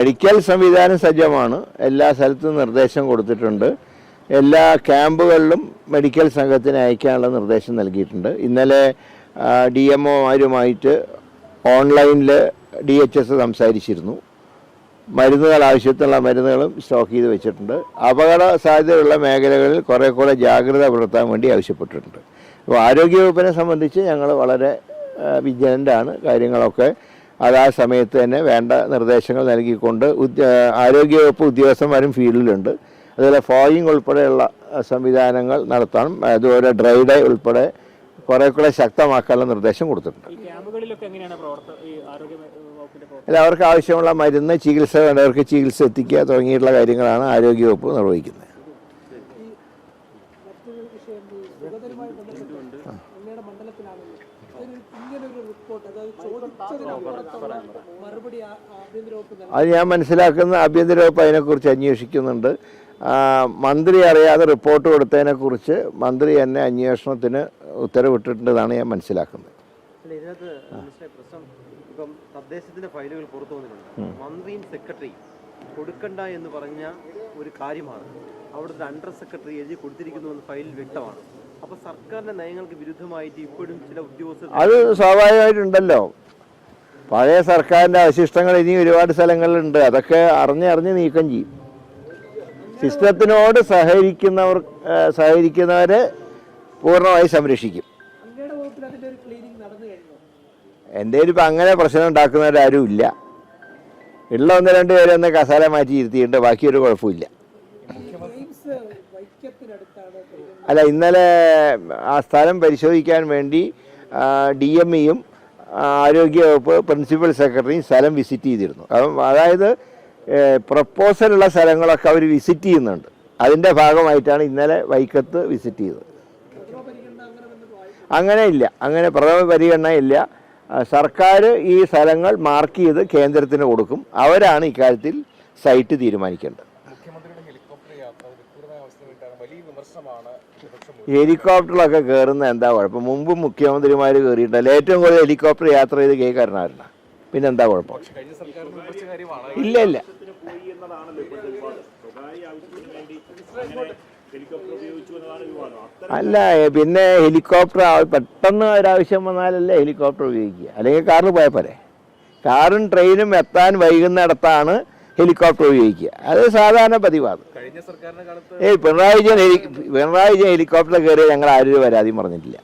Medical സംവിധാനം സജ്ജമാണ്. എല്ലാ സ്ഥലത്തും നിർദ്ദേശം കൊടുത്തിട്ടുണ്ട്. എല്ലാ ക്യാമ്പുകളിലും മെഡിക്കൽ സംഘത്തിന് അയക്കാനുള്ള നിർദ്ദേശം നൽകിയിട്ടുണ്ട്. ഇന്നലെ DMOമാരുമായിട്ട് ഓൺലൈനിൽ DHS സംസാരിച്ചിരുന്നു. മരുന്നുകൾ, ആവശ്യത്തിനുള്ള മരുന്നുകളും സ്റ്റോക്ക് ചെയ്ത് വെച്ചിട്ടുണ്ട്. അപകട സാധ്യതയുള്ള മേഖലകളിൽ കുറേ ജാഗ്രത പുലർത്താൻ വേണ്ടി ആവശ്യപ്പെട്ടിട്ടുണ്ട്. അപ്പോൾ ആരോഗ്യവകുപ്പിനെ സംബന്ധിച്ച് ഞങ്ങൾ വളരെ വിജിലൻ്റാണ്. കാര്യങ്ങളൊക്കെ അതാ സമയത്ത് തന്നെ വേണ്ട നിർദ്ദേശങ്ങൾ നൽകിക്കൊണ്ട് ആരോഗ്യവകുപ്പ് ഉദ്യോഗസ്ഥന്മാരും ഫീൽഡിലുണ്ട്. അതുപോലെ ഫോഗിങ് ഉൾപ്പെടെയുള്ള സംവിധാനങ്ങൾ നടത്താനും അതുപോലെ ഡ്രൈ ഡേ ഉൾപ്പെടെ കുറേ ശക്തമാക്കാനുള്ള നിർദ്ദേശം കൊടുത്തിട്ടുണ്ട്. അല്ല, അവർക്ക് ആവശ്യമുള്ള മരുന്ന്, ചികിത്സ വേണ്ടവർക്ക് ചികിത്സ എത്തിക്കുക തുടങ്ങിയിട്ടുള്ള കാര്യങ്ങളാണ് ആരോഗ്യവകുപ്പ് നിർവഹിക്കുന്നത്. അത് ഞാൻ മനസ്സിലാക്കുന്ന ആഭ്യന്തര വകുപ്പ് അതിനെക്കുറിച്ച് അന്വേഷിക്കുന്നുണ്ട്. മന്ത്രി അറിയാതെ റിപ്പോർട്ട് കൊടുത്തതിനെക്കുറിച്ച് മന്ത്രി തന്നെ അന്വേഷണത്തിന് ഉത്തരവിട്ടിട്ടുണ്ടെന്നാണ് ഞാൻ മനസ്സിലാക്കുന്നത്. ഇപ്പം തദ്ദേശത്തിന്റെ ഫയലുകൾ പുറത്തു വന്നിട്ടുണ്ട്. മന്ത്രിയും സെക്രട്ടറി കൊടുക്കണ്ട എന്ന് പറഞ്ഞ ഒരു കാര്യമാണ് അവിടുത്തെ അണ്ടർ സെക്രട്ടറി എഴുതി കൊടുത്തിരിക്കുന്നുവെന്ന് ഫയലിൽ വ്യക്തമാണ്. അപ്പൊ സർക്കാരിന്റെ നയങ്ങൾക്ക് വിരുദ്ധമായിട്ട് ഇപ്പോഴും ചില ഉദ്യോഗസ്ഥർ, അത് സ്വാഭാവികമായിട്ടുണ്ടല്ലോ. പഴയ സർക്കാരിന്റെ അവശിഷ്ടങ്ങൾ ഇനി ഒരുപാട് സ്ഥലങ്ങളിലുണ്ട്. അതൊക്കെ അറിഞ്ഞ് നീക്കം ചെയ്യും. സിസ്റ്റത്തിനോട് സഹകരിക്കുന്നവരെ പൂർണ്ണമായി സംരക്ഷിക്കും. എൻ്റെ ഇപ്പം അങ്ങനെ പ്രശ്നം ഉണ്ടാക്കുന്നവരാരും ഇല്ല. ഉള്ള 1-2 പേരെ ഒന്ന് കസാല മാറ്റി ഇരുത്തിയിട്ട് ബാക്കിയൊരു കുഴപ്പമില്ല. അല്ല, ഇന്നലെ ആ സ്ഥലം പരിശോധിക്കാൻ വേണ്ടി DMEയും ആരോഗ്യവകുപ്പ് പ്രിൻസിപ്പൽ സെക്രട്ടറിയും സ്ഥലം വിസിറ്റ് ചെയ്തിരുന്നു. അതായത് പ്രപ്പോസലുള്ള സ്ഥലങ്ങളൊക്കെ അവർ വിസിറ്റ് ചെയ്യുന്നുണ്ട്. അതിൻ്റെ ഭാഗമായിട്ടാണ് ഇന്നലെ വൈക്കത്ത് വിസിറ്റ് ചെയ്തത്. അങ്ങനെ പ്രഥമ പരിഗണന ഇല്ല. സർക്കാർ ഈ സ്ഥലങ്ങൾ മാർക്ക് ചെയ്ത് കേന്ദ്രത്തിന് കൊടുക്കും. അവരാണ് ഇക്കാര്യത്തിൽ സൈറ്റ് തീരുമാനിക്കേണ്ടത്. ഹെലികോപ്റ്ററിലൊക്കെ കയറുന്ന എന്താ കുഴപ്പം? മുമ്പ് മുഖ്യമന്ത്രിമാർ കയറിയിട്ടല്ല. ഏറ്റവും കൂടുതൽ ഹെലികോപ്റ്റർ യാത്ര ചെയ്ത് കേൾക്കാരനായിരുന്നു. പിന്നെന്താ കുഴപ്പം? ഇല്ല. അല്ല, പിന്നെ ഹെലികോപ്റ്റർ പെട്ടെന്ന് ഒരാവശ്യം വന്നാലല്ലേ ഹെലികോപ്റ്റർ ഉപയോഗിക്കുക. അല്ലെങ്കിൽ കാറിൽ പോയാൽ പോരെ. കാറും ട്രെയിനും എത്താൻ വൈകുന്നിടത്താണ് ഹെലികോപ്റ്റർ ഉപയോഗിക്കുക. അത് സാധാരണ പതിവാണ്. പിണറായി വിജയൻ ഹെലികോപ്റ്ററിൽ കയറിയാൽ ഞങ്ങൾ ആരും പരാതിയും പറഞ്ഞിട്ടില്ല.